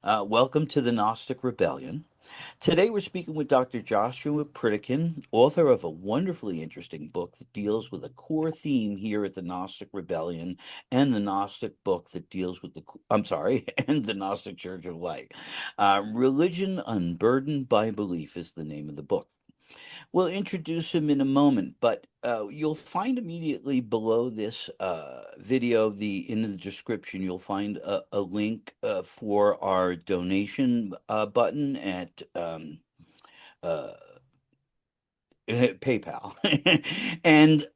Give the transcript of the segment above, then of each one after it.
Welcome to the Gnostic Rebellion. Today we're speaking with Dr. Joshua Pritikin, author of a wonderfully interesting book that deals with a core theme here at the Gnostic Rebellion and the Gnostic book that deals with I'm sorry, and the Gnostic Church of Light. Religion Unburdened by Belief is the name of the book. We'll introduce him in a moment, but you'll find immediately below this video, in the description, you'll find a link for our donation button at uh, PayPal, and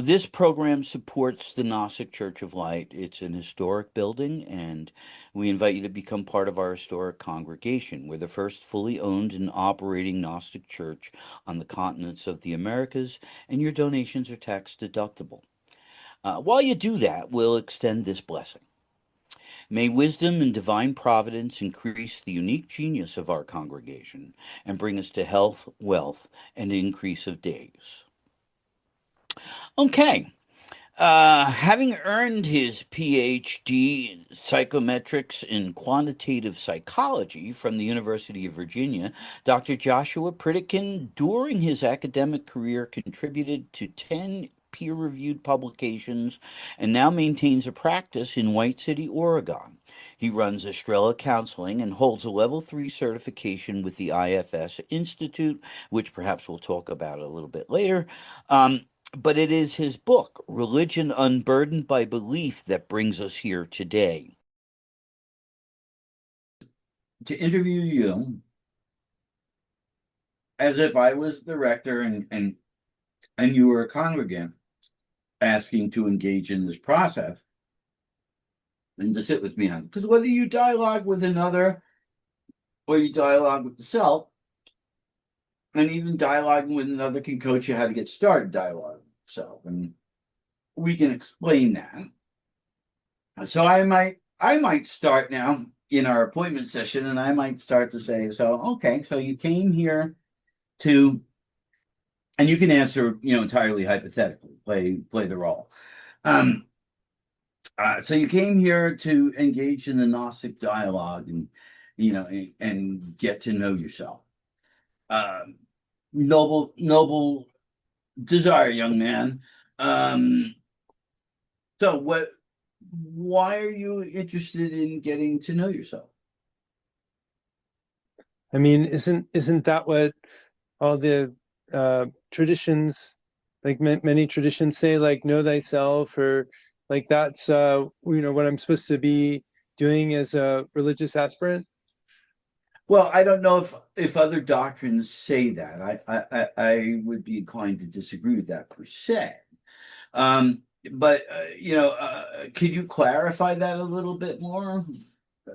this program supports the Gnostic Church of Light. It's an historic building, and we invite you to become part of our historic congregation. We're the first fully owned and operating Gnostic church on the continents of the Americas, and your donations are tax deductible. While you do that, we'll extend this blessing. May wisdom and divine providence increase the unique genius of our congregation and bring us to health, wealth, and increase of days. Okay. Having earned his PhD in psychometrics in quantitative psychology from the University of Virginia, Dr. Joshua Pritikin, during his academic career, contributed to 10 peer reviewed publications and now maintains a practice in White City, Oregon. He runs Estrella Counseling and holds a level 3 certification with the IFS Institute, which perhaps we'll talk about a little bit later. But it is his book, Religion Unburdened by Belief, that brings us here today. To interview you as if I was the rector and you were a congregant asking to engage in this process and to sit with me on. Because whether you dialogue with another or you dialogue with the self, and even dialoguing with another can coach you how to get started dialogue with yourself. And we can explain that. So I might start now in our appointment session, and I might start to say, so okay, so you came here to, and you can answer, entirely hypothetically, play the role. So you came here to engage in the Gnostic dialogue and and get to know yourself. Um, noble desire, young man. Um, so why are you interested in getting to know yourself? I mean, isn't that what all the traditions, like many traditions say, like know thyself, or like that's what I'm supposed to be doing as a religious aspirant? Well, I don't know if other doctrines say that. I would be inclined to disagree with that per se. But could you clarify that a little bit more?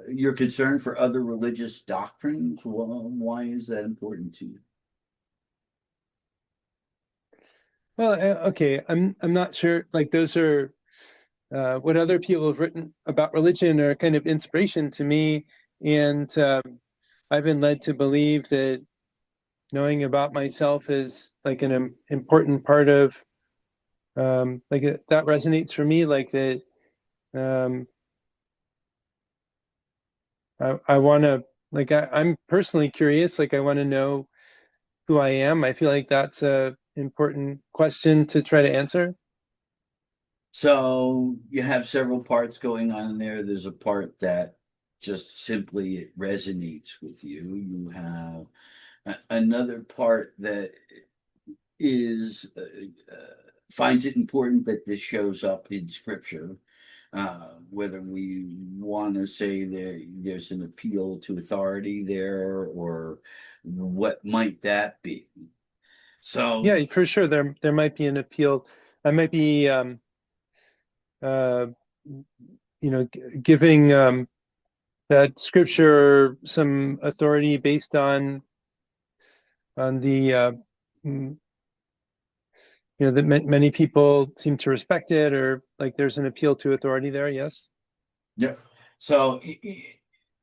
Your concern for other religious doctrines? Well, why is that important to you? Well, okay, I'm not sure. Like those are what other people have written about religion are kind of inspiration to me, and I've been led to believe that knowing about myself is like an important part of that resonates for me, like that. um I want to, like I'm personally curious, like I want to know who I am. I feel like that's a important question to try to answer. So you have several parts going on there. There's a part that just simply it resonates with you. You have another part that is finds it important that this shows up in scripture. Whether we want to say that there's an appeal to authority there or what might that be. So, Yeah, for sure there might be an appeal. I might be uh giving that scripture some authority based on the that many people seem to respect it, or like there's an appeal to authority there. Yes. yeah. So,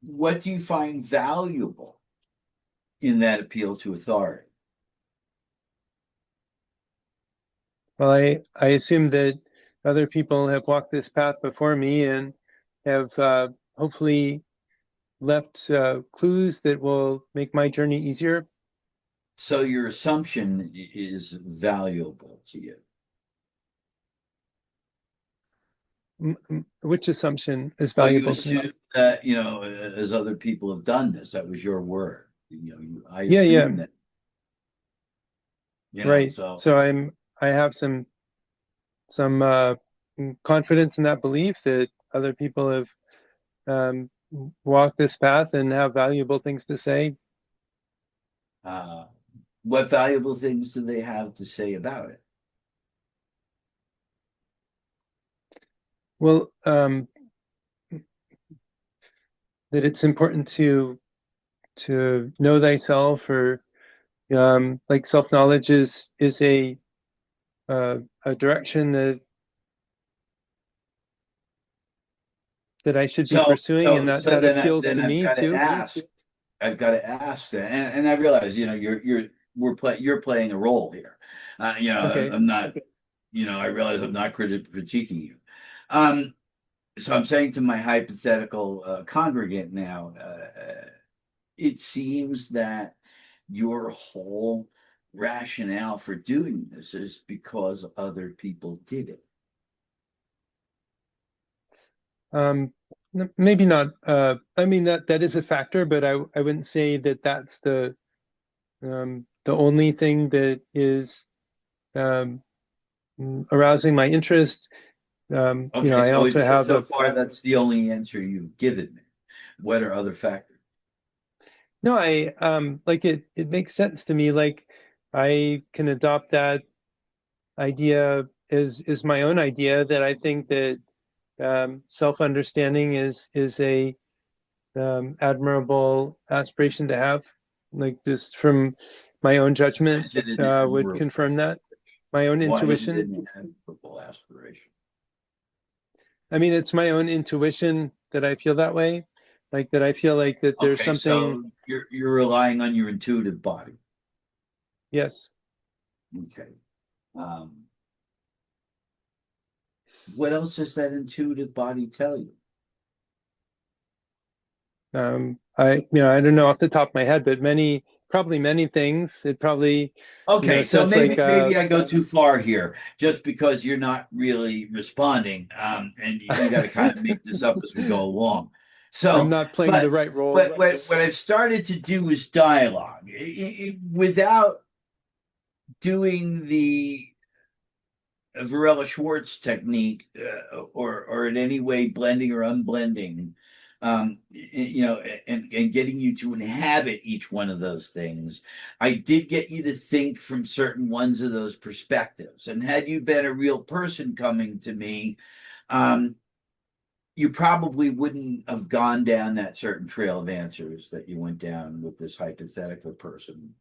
what do you find valuable in that appeal to authority? Well, I assume that other people have walked this path before me and have hopefully left clues that will make my journey easier. So your assumption is valuable to you. Which assumption is Well, you valuable to me? assume that, as other people have done this, that was your word. I Yeah, yeah, assume that, right. so So I have some confidence in that belief that other people have um, walked this path and have valuable things to say. uh, what valuable things do they have to say about it? Well, that it's important to know thyself, or like self knowledge is a direction that I should be So, pursuing, and so, that so that then, appeals to I've me got to too. ask. I've got to ask that, and I realize, you're playing a role here. Okay. I'm not. I realize I'm not critiquing you. Um, so I'm saying to my hypothetical congregant now, it seems that your whole rationale for doing this is because other people did it. Um, Maybe not. I mean that is a factor, but I wouldn't say that that's the only thing that is um, arousing my interest. Okay, I so also it's just have so a far that's the only answer you've given me. What are other factors? no. I like it. It makes sense to me. Like I can adopt that idea is my own idea. That I think that self-understanding is a admirable aspiration to have. Like just from my own Why judgment, is it an would admirable confirm that. aspiration? My own Why is it intuition. an admirable aspiration? I mean, it's my own intuition that I feel that way. Like that I feel like that there's Okay, something. so you're relying on your intuitive body. Yes. Okay. Um, what else does that intuitive body tell you? I don't know off the top of my head, but probably many things. It probably, Okay, so says like, maybe I go too far here, just because you're not really responding, and you got to kind of make this up as we go along. I'm So, not playing the but right role. what I've started to do is dialogue, without doing the Varela Schwartz technique, or in any way blending or unblending, and getting you to inhabit each one of those things. I did get you to think from certain ones of those perspectives. And had you been a real person coming to me, um, you probably wouldn't have gone down that certain trail of answers that you went down with this hypothetical person.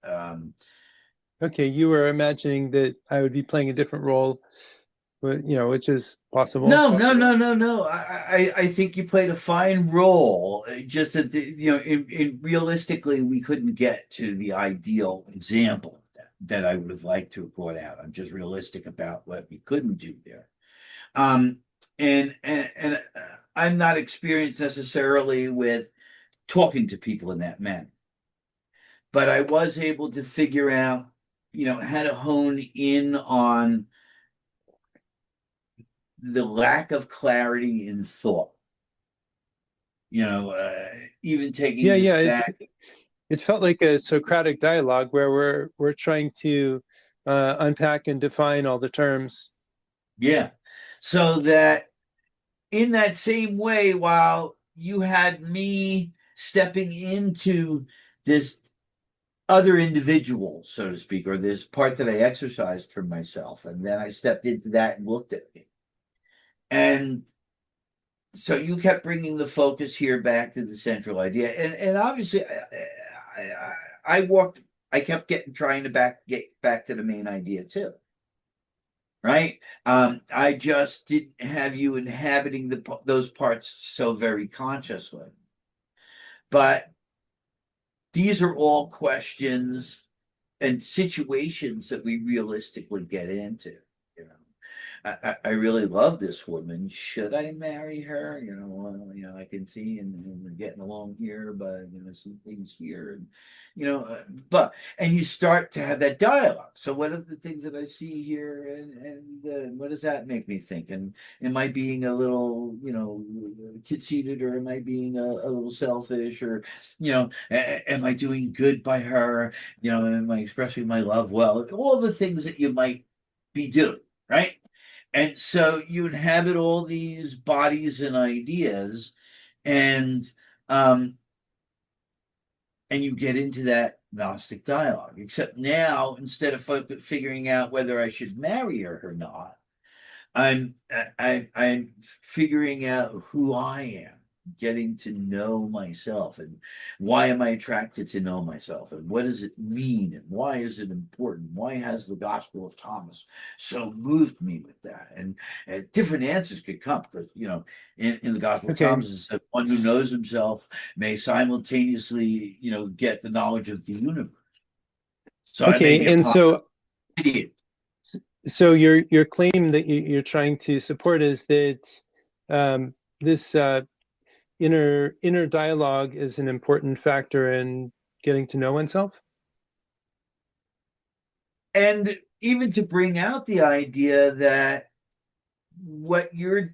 Okay, you were imagining that I would be playing a different role, but which is possible. No, no, no, no, no. I think you played a fine role. Just that realistically, we couldn't get to the ideal example that I would have liked to have brought out. I'm just realistic about what we couldn't do there. Um, and I'm not experienced necessarily with talking to people in that manner, but I was able to figure out, how to hone in on the lack of clarity in thought. Even taking Yeah, this yeah. back. It felt like a Socratic dialogue where we're trying to unpack and define all the terms. Yeah. So that in that same way, while you had me stepping into this other individual, so to speak, or this part that I exercised for myself, and then I stepped into that and looked at me. And so you kept bringing the focus here back to the central idea, and obviously, I walked. I kept trying to get back to the main idea too, right? I just didn't have you inhabiting those parts so very consciously. But these are all questions and situations that we realistically get into, you know. I really love this woman. Should I marry her? I can see and we're getting along here, but some things here, and and you start to have that dialogue. So, what are the things that I see here, and what does that make me think? And am I being a little, conceited, or am I being a little selfish, or am I doing good by her? Am I expressing my love well? All the things that you might be doing, right? And so you inhabit all these bodies and ideas, and um, and you get into that Gnostic dialogue. Except now, instead of figuring out whether I should marry her or not, I'm figuring out who I am, getting to know myself, and why am I attracted to know myself, and what does it mean, and why is it important? Why has the Gospel of Thomas so moved me with that? And different answers could come because in the Gospel of Okay. Thomas it says one who knows himself may simultaneously get the knowledge of the universe. So I may Okay. be a And positive so, idiot. your claim that you're trying to support is that this inner dialogue is an important factor in getting to know oneself. And even to bring out the idea that what you're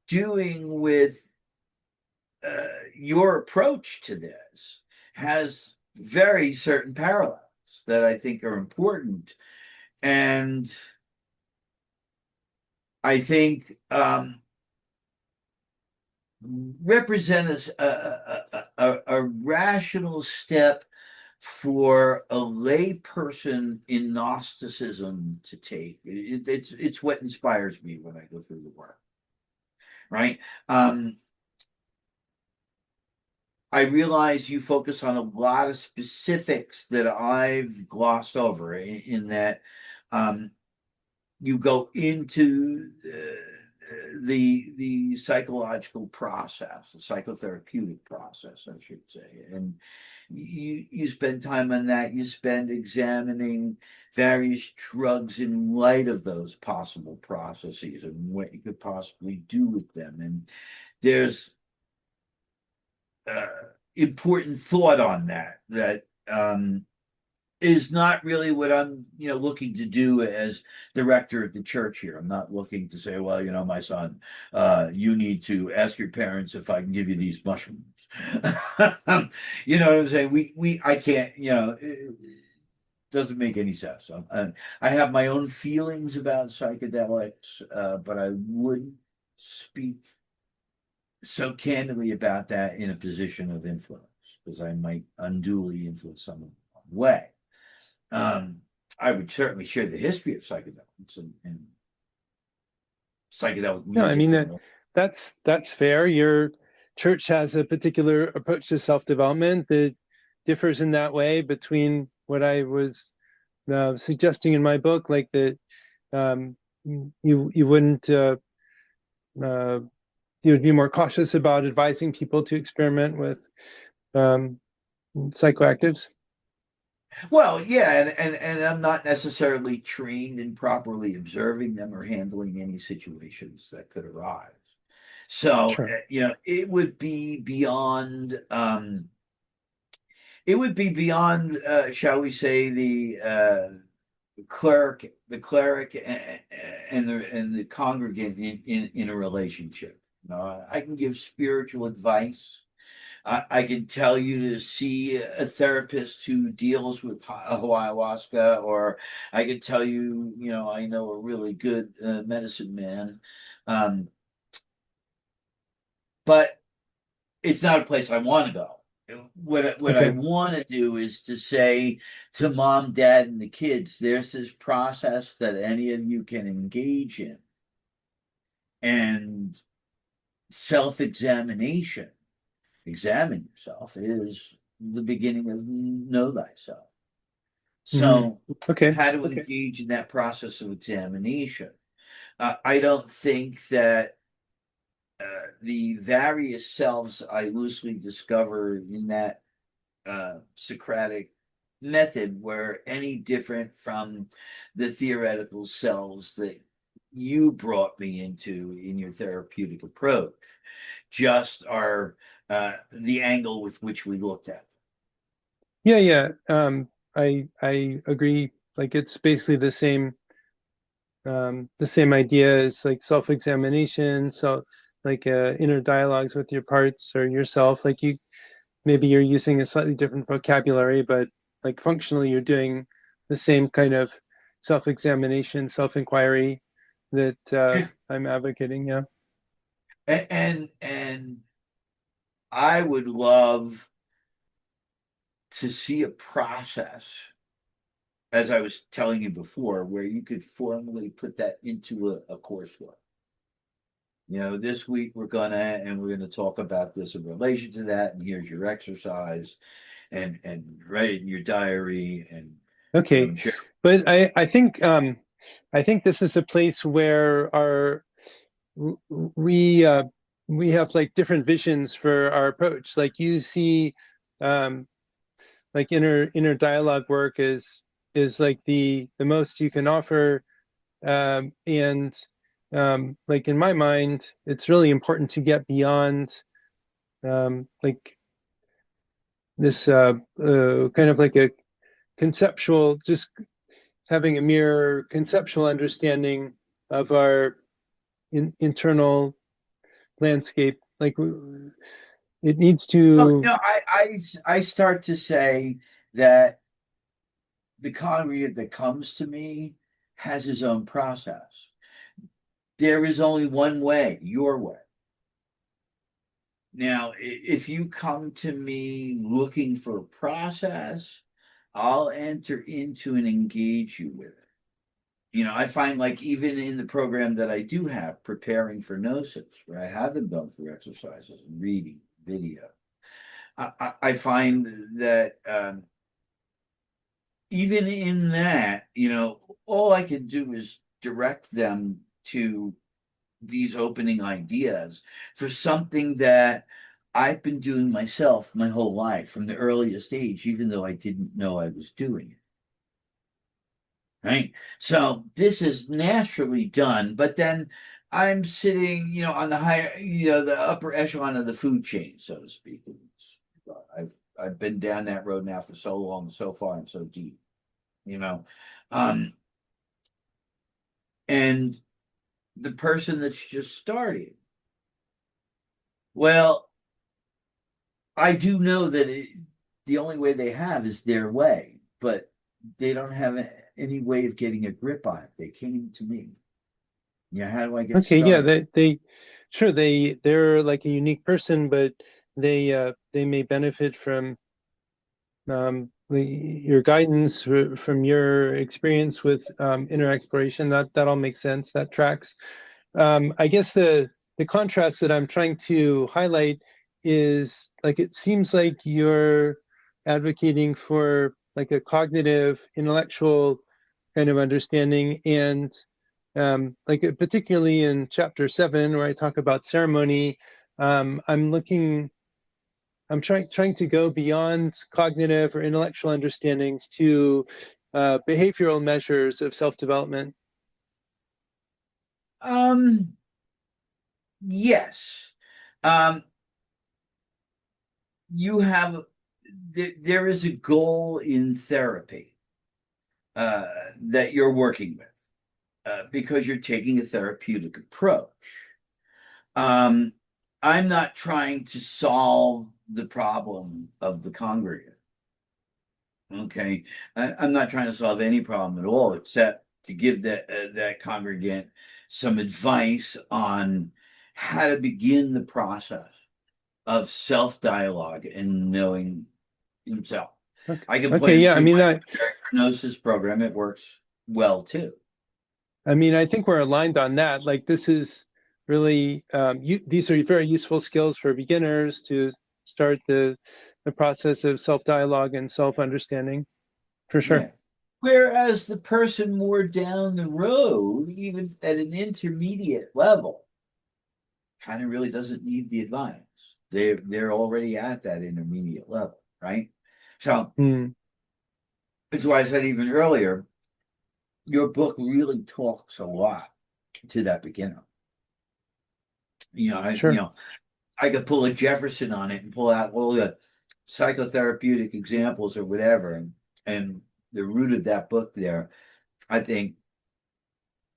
doing with your approach to this has very certain parallels that I think are important. And I think represent as a rational step for a lay person in Gnosticism to take. It's what inspires me when I go through the work, right? Um, I realize you focus on a lot of specifics that I've glossed over in that um, you go into the psychological process, the psychotherapeutic process, I should say, and you spend time on that. You spend examining various drugs in light of those possible processes and what you could possibly do with them. And there's uh, important thought on that is not really what I'm, looking to do as director of the church here. I'm not looking to say, well, my son, you need to ask your parents if I can give you these mushrooms. You know what I'm saying? I can't, it doesn't make any sense. I have my own feelings about psychedelics, but I wouldn't speak so candidly about that in a position of influence because I might unduly influence someone the wrong way. I would certainly share the history of psychedelics and psychedelic No, I music mean and that's fair. Your church has a particular approach to self-development that differs in that way between what I was suggesting in my book, like that um, you wouldn't uh, you would be more cautious about advising people to experiment with um, psychoactives. well, yeah, and I'm not necessarily trained in properly observing them or handling any situations that could arise. So, Sure. it would be beyond, shall we say, the cleric and the congregant in a relationship. I can give spiritual advice. I can tell you to see a therapist who deals with ayahuasca, or I could tell you, I know a really good medicine man. Um, but it's not a place I want to go. What I Okay. want to do is to say to mom, dad, and the kids, there's this process that any of you can engage in, and self-examination, examine yourself, is the beginning of know thyself. Hmm. So, Okay. how to engage in that process of examination? I don't think that the various selves I loosely discover in that Socratic method were any different from the theoretical selves that you brought me into in your therapeutic approach, just our the angle with which we looked at. Yeah, yeah. I agree. Like it's basically the same idea as like self-examination, so like inner dialogues with your parts or yourself. Like you maybe you're using a slightly different vocabulary, but like functionally you're doing the same kind of self-examination, self-inquiry that Yeah. I'm advocating. Yeah. And I would love to see a process, as I was telling you before, where you could formally put that into a coursework. This week we're gonna talk about this in relation to that, and here's your exercise, and write it in your diary, Okay. and share. But I think this is a place where our we we have like different visions for our approach. Like you see um like inner dialogue work is like the most you can offer, and like in my mind it's really important to get beyond like this kind of like a conceptual, just having a mere conceptual understanding of our internal landscape. Like it needs Well, to. I start to say that the congregant that comes to me has his own process. There is only one way, your way. Now, if you come to me looking for a process, I'll enter into and engage you with it. I find, like, even in the program that I do have, preparing for Gnosis, where I have them done through exercises and reading video, I find that even in that, all I can do is direct them to these opening ideas for something that I've been doing myself my whole life from the earliest age, even though I didn't know I was doing it. Right. So this is naturally done, but then I'm sitting, on the higher, the upper echelon of the food chain, so to speak. I've been down that road now for so long, so far, and so deep, you know. Um, and the person that's just starting, well, I do know that the only way they have is their way, but they don't have any way of getting a grip on it. They came to me. How do I get Okay, yeah, started? they sure they're like a unique person, but they may benefit from your guidance from your experience with inner exploration. That all makes sense. That tracks. I guess the contrast that I'm trying to highlight is like it seems like you're advocating for like a cognitive, intellectual kind of understanding, and like particularly in chapter 7 where I talk about ceremony, I'm looking. I'm trying to go beyond cognitive or intellectual understandings to behavioral measures of self-development. Um, yes. Um, you have there is a goal in therapy uh, that you're working with because you're taking a therapeutic approach. Um, I'm not trying to solve the problem of the congregant. Okay, I'm not trying to solve any problem at all, except to give that congregant some advice on how to begin the process of self-dialogue and knowing himself. Okay, I can okay, point yeah. to my preparing for Gnosis program. It works well too. I mean, I think we're aligned on that. Like, this is really these are very useful skills for beginners to start the process of self-dialogue and self-understanding, for sure. Yeah. Whereas the person more down the road, even at an intermediate level, kind of really doesn't need the advice. They're already at that intermediate level, right? So Hmm. that's why I said even earlier, your book really talks a lot to that beginner. Sure. I could pull a Jefferson on it and pull out all the psychotherapeutic examples or whatever, and the root of that book there, I think,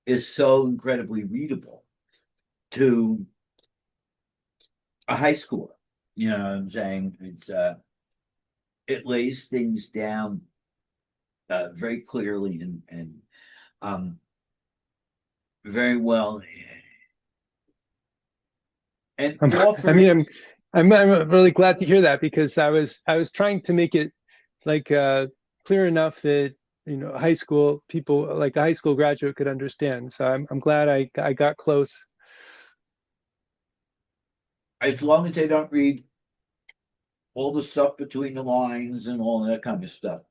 is so incredibly readable to a high schooler. You know what I'm saying? It lays things down very clearly and very well, and I offers. mean, I'm really glad to hear that, because I was trying to make it like clear enough that high school people, like a high school graduate, could understand. So I'm glad I got close. As long as they don't read all the stuff between the lines and all that kind of stuff.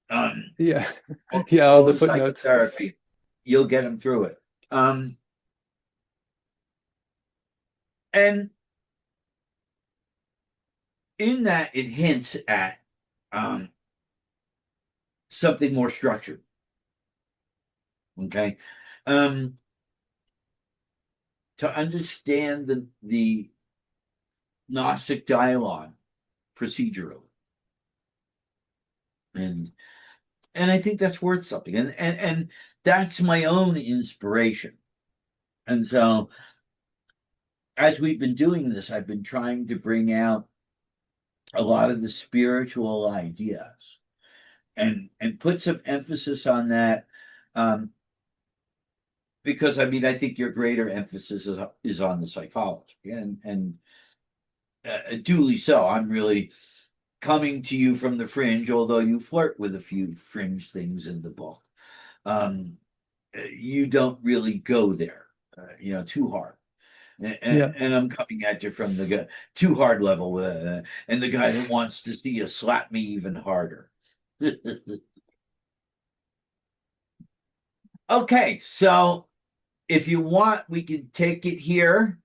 Um, Yeah, all, yeah, all all the the footnotes. psychotherapy, you'll get them through it. And in that, it hints at um, something more structured. Okay, um, to understand the Gnostic dialogue procedurally, and I think that's worth something, and that's my own inspiration. And so, as we've been doing this, I've been trying to bring out a lot of the spiritual ideas and put some emphasis on that. Um, because I mean, I think your greater emphasis is on the psychology, and duly so. I'm really coming to you from the fringe, although you flirt with a few fringe things in the book. Um, you don't really go there, too hard. Yeah. And I'm coming at you from the too hard level, and the guy that wants to see you slap me even harder. Okay, so if you want, we can take it here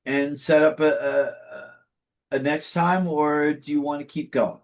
and set up a next time, or do you want to keep going?